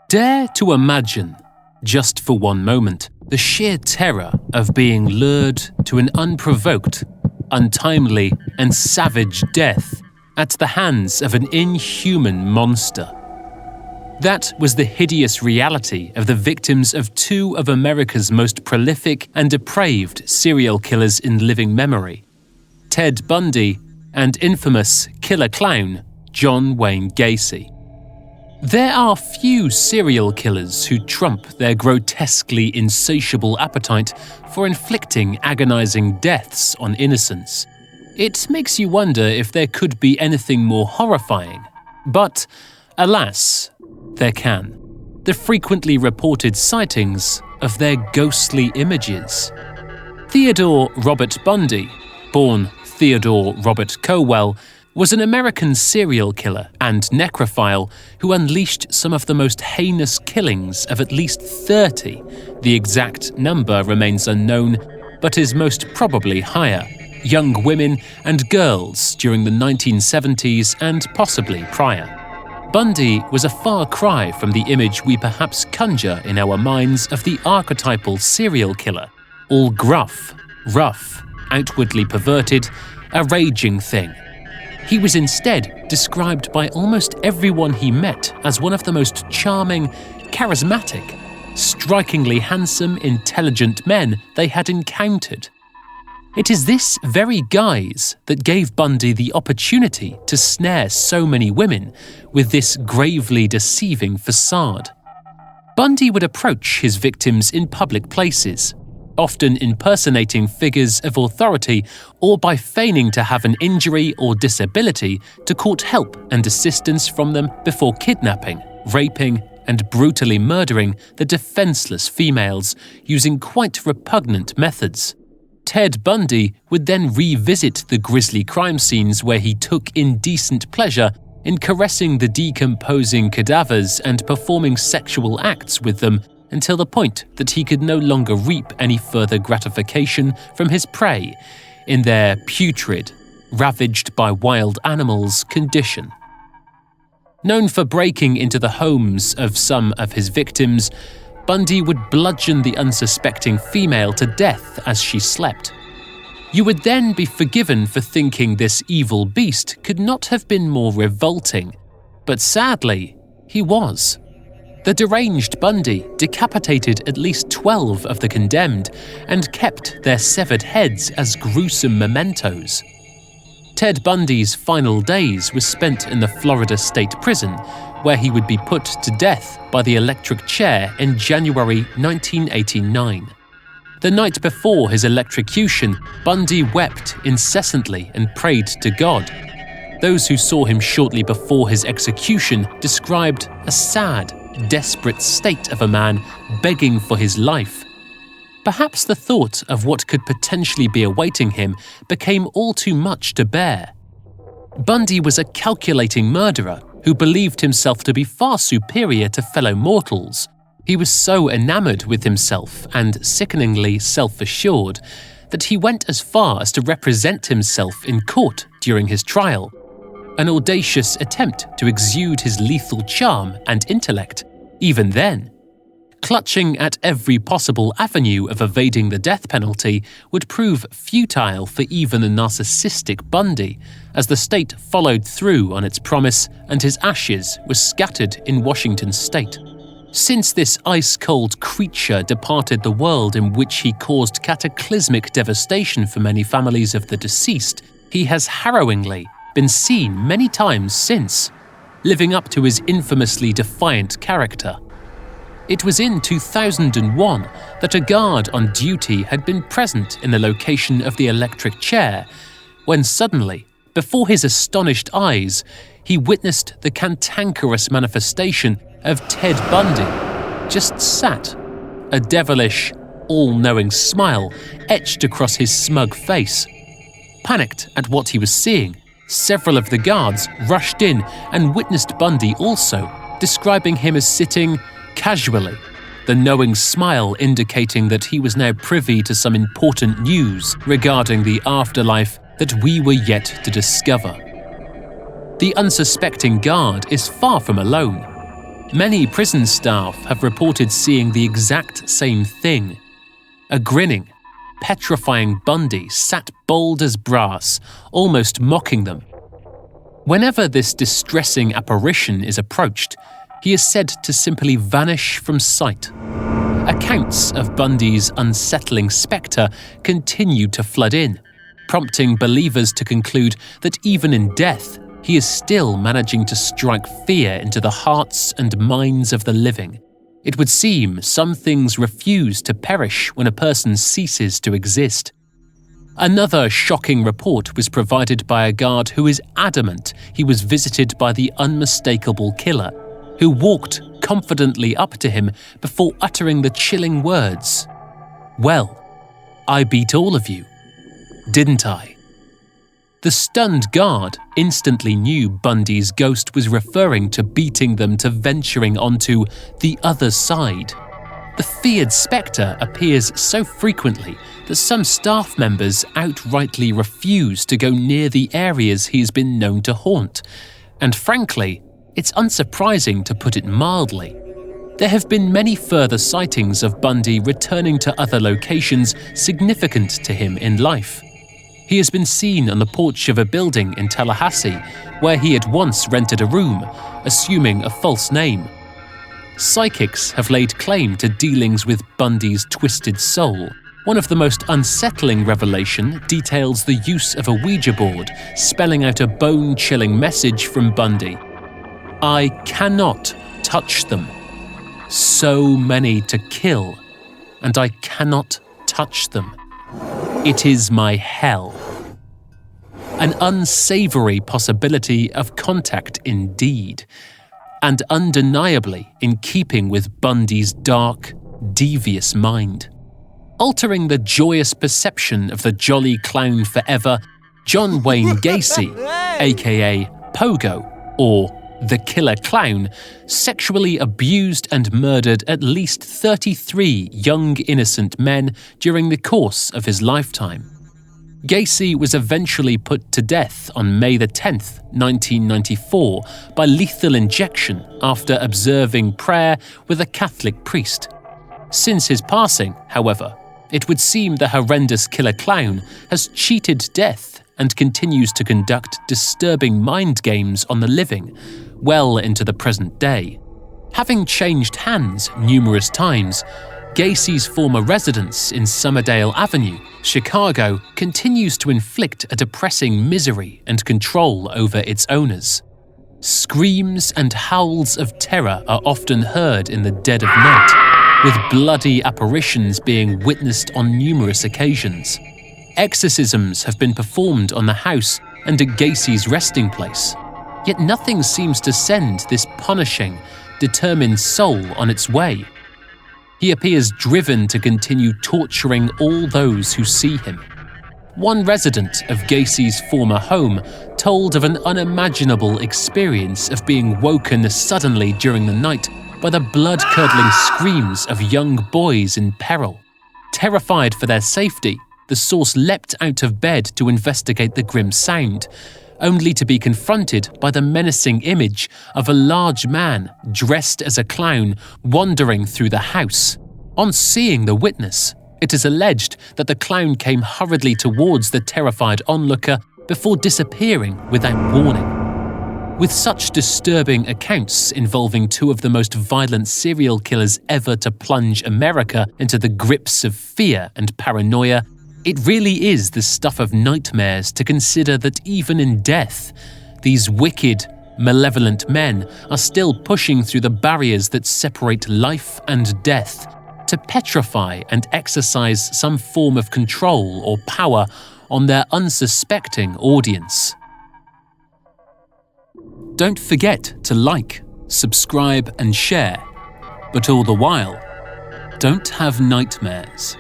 Dare to imagine, just for one moment, the sheer terror of being lured to an unprovoked, untimely, and savage death at the hands of an inhuman monster. That was the hideous reality of the victims of two of America's most prolific and depraved serial killers in living memory, Ted Bundy and infamous killer clown John Wayne Gacy. There are few serial killers who trump their grotesquely insatiable appetite for inflicting agonizing deaths on innocents. It makes you wonder if there could be anything more horrifying. But, alas, there can. The frequently reported sightings of their ghostly images. Theodore Robert Bundy, born Theodore Robert Cowell, was an American serial killer and necrophile who unleashed some of the most heinous killings of at least 30. The exact number remains unknown, but is most probably higher. Young women and girls during the 1970s and possibly prior. Bundy was a far cry from the image we perhaps conjure in our minds of the archetypal serial killer, all gruff, rough, outwardly perverted, a raging thing. He was instead described by almost everyone he met as one of the most charming, charismatic, strikingly handsome, intelligent men they had encountered. It is this very guise that gave Bundy the opportunity to snare so many women with this gravely deceiving facade. Bundy would approach his victims in public places, often impersonating figures of authority or by feigning to have an injury or disability to court help and assistance from them before kidnapping, raping, and brutally murdering the defenseless females using quite repugnant methods. Ted Bundy would then revisit the grisly crime scenes where he took indecent pleasure in caressing the decomposing cadavers and performing sexual acts with them until the point that he could no longer reap any further gratification from his prey in their putrid, ravaged by wild animals condition. Known for breaking into the homes of some of his victims, Bundy would bludgeon the unsuspecting female to death as she slept. You would then be forgiven for thinking this evil beast could not have been more revolting, but sadly, he was. The deranged Bundy decapitated at least 12 of the condemned and kept their severed heads as gruesome mementos. Ted Bundy's final days were spent in the Florida State Prison, where he would be put to death by the electric chair in January 1989. The night before his electrocution, Bundy wept incessantly and prayed to God. Those who saw him shortly before his execution described a sad, desperate state of a man begging for his life. Perhaps the thought of what could potentially be awaiting him became all too much to bear. Bundy was a calculating murderer who believed himself to be far superior to fellow mortals. He was so enamored with himself and sickeningly self-assured that he went as far as to represent himself in court during his trial, an audacious attempt to exude his lethal charm and intellect. Even then, clutching at every possible avenue of evading the death penalty would prove futile for even a narcissistic Bundy, as the state followed through on its promise and his ashes were scattered in Washington state. Since this ice-cold creature departed the world in which he caused cataclysmic devastation for many families of the deceased, he has harrowingly been seen many times since, living up to his infamously defiant character. It was in 2001 that a guard on duty had been present in the location of the electric chair, when suddenly, before his astonished eyes, he witnessed the cantankerous manifestation of Ted Bundy, just sat, a devilish, all-knowing smile etched across his smug face. Panicked at what he was seeing, several of the guards rushed in and witnessed Bundy also, describing him as sitting casually, the knowing smile indicating that he was now privy to some important news regarding the afterlife that we were yet to discover. The unsuspecting guard is far from alone. Many prison staff have reported seeing the exact same thing. A grinning, petrifying Bundy sat bold as brass, almost mocking them. Whenever this distressing apparition is approached, he is said to simply vanish from sight. Accounts of Bundy's unsettling spectre continued to flood in, prompting believers to conclude that even in death, he is still managing to strike fear into the hearts and minds of the living. It would seem some things refuse to perish when a person ceases to exist. Another shocking report was provided by a guard who is adamant he was visited by the unmistakable killer, who walked confidently up to him before uttering the chilling words, "Well, I beat all of you, didn't I?" The stunned guard instantly knew Bundy's ghost was referring to beating them to venturing onto the other side. The feared spectre appears so frequently that some staff members outrightly refuse to go near the areas he has been known to haunt, and frankly, it's unsurprising to put it mildly. There have been many further sightings of Bundy returning to other locations significant to him in life. He has been seen on the porch of a building in Tallahassee, where he had once rented a room, assuming a false name. Psychics have laid claim to dealings with Bundy's twisted soul. One of the most unsettling revelation details the use of a Ouija board, spelling out a bone-chilling message from Bundy. "I cannot touch them. So many to kill, and I cannot touch them. It is my hell." An unsavory possibility of contact indeed, and undeniably in keeping with Bundy's dark, devious mind. Altering the joyous perception of the jolly clown forever, John Wayne Gacy, aka Pogo, or the Killer Clown, sexually abused and murdered at least 33 young innocent men during the course of his lifetime. Gacy was eventually put to death on May 10, 1994, by lethal injection after observing prayer with a Catholic priest. Since his passing, however, it would seem the horrendous Killer Clown has cheated death and continues to conduct disturbing mind games on the living, well into the present day. Having changed hands numerous times, Gacy's former residence in Summerdale Avenue, Chicago, continues to inflict a depressing misery and control over its owners. Screams and howls of terror are often heard in the dead of night, with bloody apparitions being witnessed on numerous occasions. Exorcisms have been performed on the house and at Gacy's resting place, yet nothing seems to send this punishing, determined soul on its way. He appears driven to continue torturing all those who see him. One resident of Gacy's former home told of an unimaginable experience of being woken suddenly during the night by the blood-curdling screams of young boys in peril. Terrified for their safety, the source leapt out of bed to investigate the grim sound, only to be confronted by the menacing image of a large man dressed as a clown wandering through the house. On seeing the witness, it is alleged that the clown came hurriedly towards the terrified onlooker before disappearing without warning. With such disturbing accounts involving two of the most violent serial killers ever to plunge America into the grips of fear and paranoia, it really is the stuff of nightmares to consider that even in death, these wicked, malevolent men are still pushing through the barriers that separate life and death to petrify and exercise some form of control or power on their unsuspecting audience. Don't forget to like, subscribe and share, but all the while, don't have nightmares.